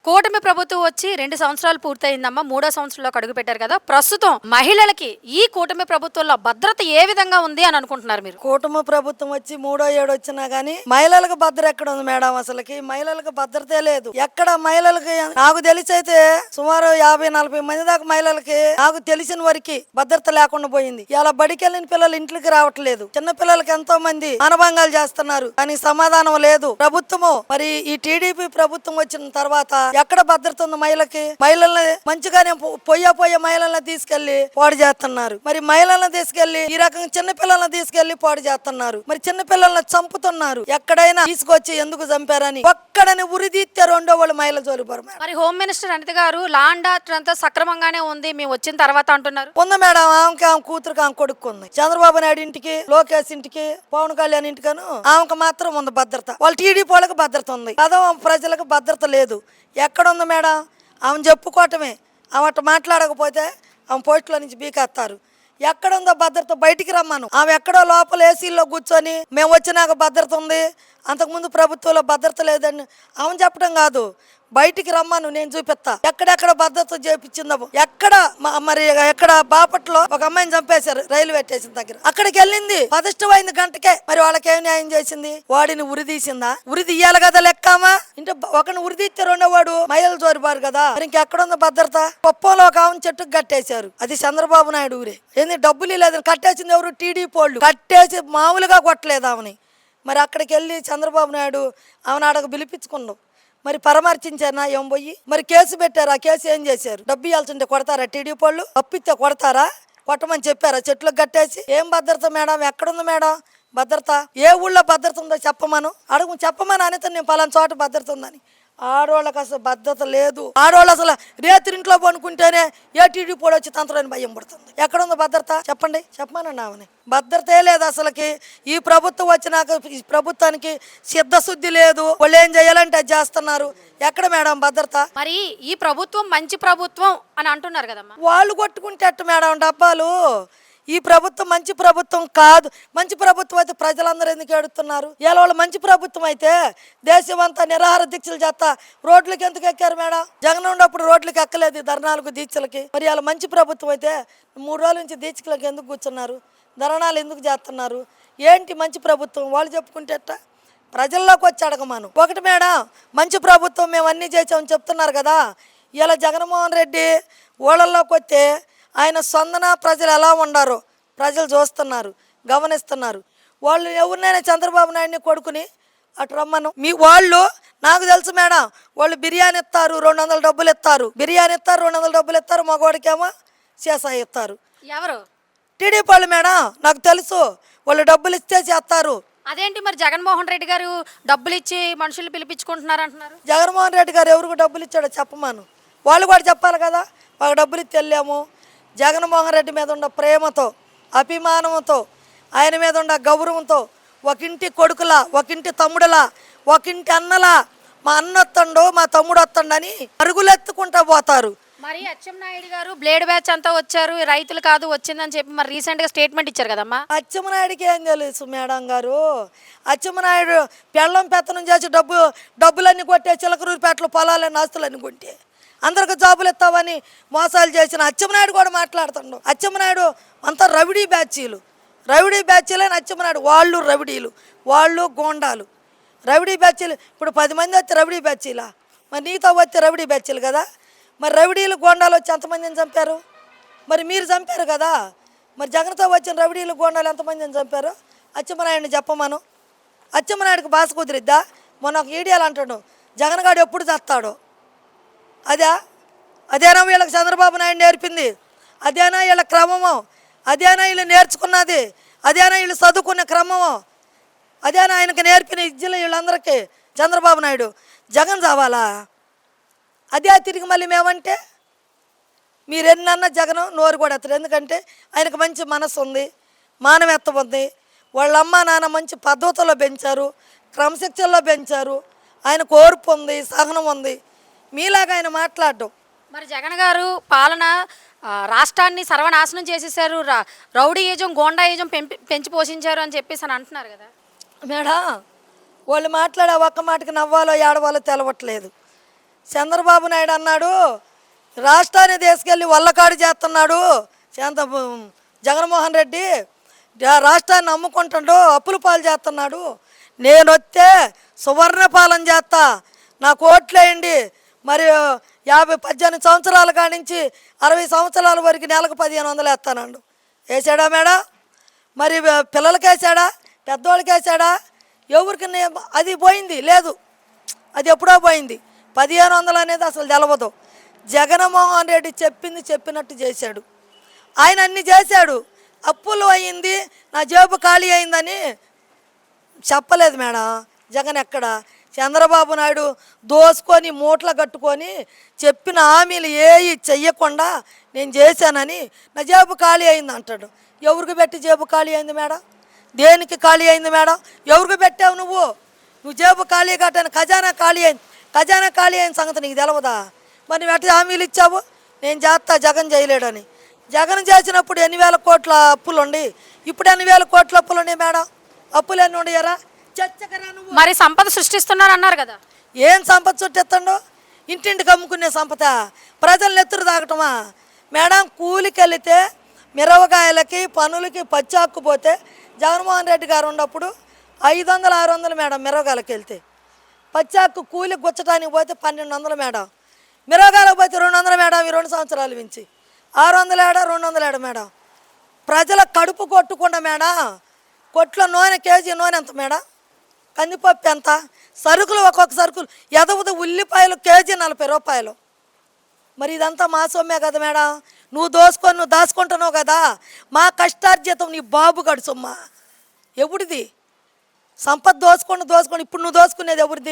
కూటమి ప్రభుత్వం వచ్చి 2 సంవత్సరాలు పూర్తయిందమ్మా. మూడో సంవత్సరంలోకి అడుగు పెట్టారు కదా. ప్రస్తుతం మహిళలకి ఈ కూటమి ప్రభుత్వంలో భద్రత ఏ విధంగా ఉంది అని అనుకుంటున్నారు మీరు? కూటమి ప్రభుత్వం వచ్చి మూడో ఏడు వచ్చినా గానీ మహిళలకు భద్రత ఎక్కడ ఉంది మేడం? అసలుకి మహిళలకు భద్రతే లేదు. ఎక్కడ మహిళలకి నాకు తెలిసి అయితే సుమారు 50-40 మంది దాకా మహిళలకి నాకు తెలిసిన వరకు భద్రత లేకుండా పోయింది. ఇలా బడికి వెళ్ళిన పిల్లలు ఇంట్లోకి రావట్లేదు. చిన్న పిల్లలకి ఎంతో మంది మానభంగాలు చేస్తున్నారు, కానీ సమాధానం లేదు. ప్రభుత్వము మరి ఈ టీడీపీ ప్రభుత్వం వచ్చిన తర్వాత ఎక్కడ భద్రత ఉంది మహిళకి? మహిళల్ని మంచిగానే పొయ్య మహిళల్ని తీసుకెళ్లి పాడు చేస్తున్నారు. మరి మహిళలను తీసుకెళ్లి ఈ రకంగా చిన్న పిల్లల్ని తీసుకెళ్లి పాడు చేస్తున్నారు. మరి చిన్న పిల్లల్ని చంపుతున్నారు. ఎక్కడైనా తీసుకొచ్చి ఎందుకు చంపారని ఒక్కడని ఉరిదీస్తే రెండో వాళ్ళు మహిళ జోలిపోరు. మరి హోమ్ మినిస్టర్ అనిత గారు లా అండ్ ఆర్డర్ అంతా సక్రమంగానే ఉంది మేము వచ్చిన తర్వాత అంటున్నారు. ఉంది మేడం. ఆమె కూతురుకి ఆమె కొడుకుంది. చంద్రబాబు నాయుడు ఇంటికి, లోకేష్ ఇంటికి, పవన్ కళ్యాణ్ ఇంటికను ఆమెకు మాత్రం ఉంది భద్రత. వాళ్ళు టీడీపీ వాళ్ళకి భద్రత ఉంది. అదో ప్రజలకు భద్రత లేదు. ఎక్కడుంది మేడం? ఆమె చెప్పుకోవటమే. ఆమె అట్లా మాట్లాడకపోతే ఆమె పోస్టులో నుంచి బీకేస్తారు. ఎక్కడుందో భద్రత? బయటికి రమ్మను. ఆమె ఎక్కడో లోపల ఏసీలో కూర్చొని మేము వచ్చినాక భద్రత ఉంది, అంతకుముందు ప్రభుత్వంలో భద్రత లేదని ఆమె చెప్పడం కాదు. బయటికి రమ్మను, నేను చూపిస్తా ఎక్కడెక్కడ భద్రత చేపించిందో. మరి ఎక్కడ బాపట్లో ఒక అమ్మాయిని చంపేశారు రైల్వే స్టేషన్ దగ్గర. అక్కడికి వెళ్ళింది 10 గంటకే. మరి వాళ్ళకి ఏం న్యాయం చేసింది? వాడిని ఉరి తీసిందా? ఉరి తీయాలి కదా లెక్కమా. ఇంటే ఒకరిని ఉరి తీస్తే రెండో వాడు మహిళలు జోరిపారు కదా. మరి ఇంకెక్కడుందో భద్రత? కుప్పంలో ఒక ఆమెను చెట్టుకు కట్టేశారు. అది చంద్రబాబు నాయుడు ఊరే. ఏంది డబ్బులు లేదని కట్టేసింది ఎవరు? టీడీపీ వాళ్ళు కట్టేసి మామూలుగా కొట్టలేదు ఆమెని. మరి అక్కడికి వెళ్ళి చంద్రబాబు నాయుడు ఆమెను ఆడకు పిలిపించుకున్నాం. మరి పరామర్శించారా? ఏం పోయి మరి కేసు పెట్టారు. ఆ కేసు ఏం చేశారు? డబ్బు ఇవ్వాల్సింటే కొడతారా? టీడీపీ వాళ్ళు అప్పిస్తే కొడతారా? కొట్టమని చెప్పారా? చెట్లకు కట్టేసి. ఏం భద్రత మేడం? ఎక్కడుంది మేడం భద్రత? ఏ ఊళ్ళో భద్రత ఉందో చెప్పమను. చెప్పమని అనితే నేను పలానా చోట భద్రత ఉందని. ఆడవాళ్ళకి అసలు భద్రత లేదు. ఆడవాళ్ళు అసలు రేత్రి ఇంట్లో పనుకుంటేనే ఏ టీడీపీ కూడా వచ్చి తంత్రాన్ని భయం పడుతుంది. ఎక్కడుందో భద్రత? చెప్పమనండి ఆమెని. భద్రతే లేదు అసలుకి. ఈ ప్రభుత్వం వచ్చినాక ఈ ప్రభుత్వానికి సిద్ధశుద్ధి లేదు. వాళ్ళు ఏం చేయాలంటే అది చేస్తున్నారు. ఎక్కడ మేడం భద్రత? మరి ఈ ప్రభుత్వం మంచి ప్రభుత్వం అని అంటున్నారు కదమ్మా. వాళ్ళు కొట్టుకుంటేట్టు మేడం డబ్బాలు. ఈ ప్రభుత్వం మంచి ప్రభుత్వం కాదు. మంచి ప్రభుత్వం అయితే ప్రజలందరూ ఎందుకు ఏడుతున్నారు? ఇలా వాళ్ళు మంచి ప్రభుత్వం అయితే దేశం అంతా నిరాహార దీక్షలు చేస్తా రోడ్లకి ఎందుకు ఎక్కారు మేడం? జగన్ ఉన్నప్పుడు రోడ్లకి ఎక్కలేదు ధర్నాలకు దీక్షలకి. మరి ఇలా మంచి ప్రభుత్వం అయితే 3 రోజుల నుంచి దీక్షలకి ఎందుకు కూర్చున్నారు? ధర్నాలు ఎందుకు చేస్తున్నారు? ఏంటి మంచి ప్రభుత్వం? వాళ్ళు చెప్పుకుంటేట ప్రజల్లోకి వచ్చి అడగమాను. ఒకటి మేడం, మంచి ప్రభుత్వం మేము అన్నీ చేసామని చెప్తున్నారు కదా. ఇలా జగన్మోహన్ రెడ్డి ఊళ్ళల్లోకి వస్తే ఆయన స్పందన ప్రజలు ఎలా ఉండారో ప్రజలు చూస్తున్నారు, గమనిస్తున్నారు. వాళ్ళు ఎవరినైనా చంద్రబాబు నాయుడిని కొడుకుని అటు రమ్మను. వాళ్ళు నాకు తెలుసు మేడం, వాళ్ళు బిర్యానీ ఇస్తారు, 200 డబ్బులు ఇస్తారు. బిర్యానీ ఇస్తారు, 200 డబ్బులు ఇస్తారు. మగవాడికేమో సీసా ఇస్తారు. ఎవరు? టీడీపీ వాళ్ళు మేడం, నాకు తెలుసు. వాళ్ళు డబ్బులు ఇస్తే చేస్తారు. అదేంటి మరి జగన్మోహన్ రెడ్డి గారు డబ్బులు ఇచ్చి మనుషులు పిలిపించుకుంటున్నారు అంటున్నారు? జగన్మోహన్ రెడ్డి గారు ఎవరికి డబ్బులు ఇచ్చాడో చెప్పమాను. వాళ్ళు కూడా చెప్పాలి కదా. మాకు డబ్బులు ఇచ్చి వెళ్ళాము. జగన్మోహన్ రెడ్డి మీద ఉన్న ప్రేమతో, అభిమానంతో, ఆయన మీద ఉన్న గౌరవంతో ఒకింటి కొడుకులా, ఒకింటి తమ్ముడులా, ఒకింటి అన్నలా మా అన్న వస్తుండో మా తమ్ముడు వస్తుండని అరుగులెత్తుకుంటూ పోతారు. మరి అచ్చెన్నాయుడు గారు బ్లేడ్ బ్యాచ్ అంతా వచ్చారు, రైతులు కాదు వచ్చిందని చెప్పి మరి రీసెంట్గా స్టేట్మెంట్ ఇచ్చారు కదమ్మా. అచ్చెన్నాయుడికి ఏం తెలుసు మేడం గారు? అచ్చెన్నాయుడు పెళ్ళం పెత్తనం చేసి డబ్బులన్నీ కొట్టే చిలకరూరుపేటలో పొలాలన్నీ ఆస్తులన్నీ కొంటే అందరికి జాబులు ఇస్తావని మోసాలు చేసిన అచ్చెన్నాయుడు కూడా మాట్లాడుతుండు. అచ్చెన్నాయుడు అంతా రవిడీ బ్యాచీలని అచ్చెన్నాయుడు. వాళ్ళు రవిడీలు, వాళ్ళు గోండాలు. రవిడీ బ్యాచీలు ఇప్పుడు 10 మంది వచ్చి రవిడీ బ్యాచీలా? మరి నీతో వచ్చి రవిడీ బ్యాచీలు కదా. మరి రవిడీలు గోండాలు వచ్చి ఎంతమందిని చంపారు? మరి మీరు చంపారు కదా. మరి జగన్తో వచ్చిన రవిడీలు గోండాలు ఎంతమందిని చంపారు? అచ్చెన్నాయుడిని చెప్పమను. అచ్చెన్నాయుడికి భాష కుదిరిద్దా? మొన్న ఒక ఈడియాలు అంటాడు, జగన్ గారు ఎప్పుడు చస్తాడో. అదేనా వీళ్ళకి చంద్రబాబు నాయుడు నేర్పింది? అదేనా వీళ్ళ క్రమము? అదేనా వీళ్ళు నేర్చుకున్నది? అదేనా వీళ్ళు చదువుకునే క్రమము? అదేనా ఆయనకు నేర్పిన ఇజ్జలు వీళ్ళందరికీ చంద్రబాబు నాయుడు? జగన్ చావాలా? అదే తిరిగి మళ్ళీ మేమంటే మీరెన్నన్నా జగన్ నోరు కూడా ఎత్తరు. ఎందుకంటే ఆయనకు మంచి మనసు ఉంది, మానవత్వం ఉంది. వాళ్ళ అమ్మ నాన్న మంచి పద్ధతుల్లో పెంచారు, క్రమశిక్షణలో పెంచారు. ఆయనకు ఓర్పు ఉంది, సహనం ఉంది. మీలాగా ఆయన మాట్లాడడం. మరి జగన్ గారు పాలన రాష్ట్రాన్ని సర్వనాశనం చేసేసారు, రౌడీయిజం గోండాయిజం పెంచి పోషించారు అని చెప్పేసి అని అంటున్నారు కదా మేడం. వాళ్ళు మాట్లాడే ఒక్క మాటకి నవ్వాలో ఏడవాలో తెలవట్లేదు. చంద్రబాబు నాయుడు అన్నాడు రాష్ట్రాన్ని తీసుకెళ్ళి వల్లకాడు చేస్తున్నాడు జగన్మోహన్ రెడ్డి రాష్ట్రాన్ని అమ్ముకుంటాడు అప్పుల పాలు చేస్తున్నాడు. నేను వస్తే సువర్ణ పాలన చేస్తా, నాకు ఓట్లేయండి. మరి 18 సంవత్సరాల కాడి నుంచి 60 సంవత్సరాల వరకు నెలకు 1500 వేస్తానండు. వేసాడా మేడం? మరి పిల్లలకి వేసాడా, పెద్దవాళ్ళకి వేసాడా? ఎవరికి అది పోయింది లేదు, అది ఎప్పుడో పోయింది. 1500 అనేది అసలు తెలవదు. జగన్మోహన్ రెడ్డి చెప్పింది చెప్పినట్టు చేశాడు. ఆయన అన్ని చేశాడు. అప్పులు అయింది, నా జేబు ఖాళీ అయిందని చెప్పలేదు మేడం. జగన్ ఎక్కడ? చంద్రబాబు నాయుడు దోసుకొని మూటలు కట్టుకొని చెప్పిన హామీలు ఏవి చెయ్యకుండా నేను చేశానని నా జేబు ఖాళీ అయింది అంటాడు. ఎవరికి పెట్టి జేబు ఖాళీ అయింది మేడం? దేనికి ఖాళీ అయింది మేడం? ఎవరికి పెట్టావు నువ్వు? నువ్వు జేబు ఖాళీ కట్టాను, ఖజానా ఖాళీ అయింది. ఖజానా ఖాళీ అయిన సంగతి నీకు తెలవదా? మరి నువ్వు ఎట్లా హామీలు ఇచ్చావు? నేను చేస్తా, జగన్ చేయలేడని. జగన్ చేసినప్పుడు 8,000 కోట్ల అప్పులు ఉండి, ఇప్పుడు 8,000 కోట్ల అప్పులు ఉన్నాయి మేడం. అప్పులు ఎన్ని ఉండయారా? చచ్చకరా నువ్వు. మరి సంపద సృష్టిస్తున్నారు అన్నారు కదా. ఏం సంపద చుట్టెత్తండు? ఇంటింటికి అమ్ముకునే సంపద, ప్రజలు ఎత్తురు తాగటమా మేడం? కూలికి వెళితే మిరవకాయలకి పనులకి పచ్చాక్కుపోతే జగన్మోహన్ రెడ్డి గారు ఉన్నప్పుడు 500, 600 మేడం. మిరవకాయలకి వెళ్తే పచ్చాక్కు కూలికి గుచ్చడానికి పోతే 1200 మేడం. మిరవకాయలకు పోతే 200 మేడం. ఈ 2 సంవత్సరాలు మించి 600 ఏడా, 200 ఏడా మేడం? ప్రజల కడుపు కొట్టుకుండా మేడం. కొట్లో నూనె కేజీ నూనె ఎంత మేడం? కందిపప్పు ఎంత? సరుకులు ఒక్కొక్క సరుకులు ఎదవదు. ఉల్లిపాయలు కేజీ 40 రూపాయలు. మరి ఇదంతా మా సొమ్మే కదా మేడం? నువ్వు దాచుకుంటున్నావు కదా. మా కష్టార్జితం నీ బాబు గడు సొమ్మ. ఎవరిది? సంపద దోసుకొని ఇప్పుడు నువ్వు దోసుకునేది ఎవరిది?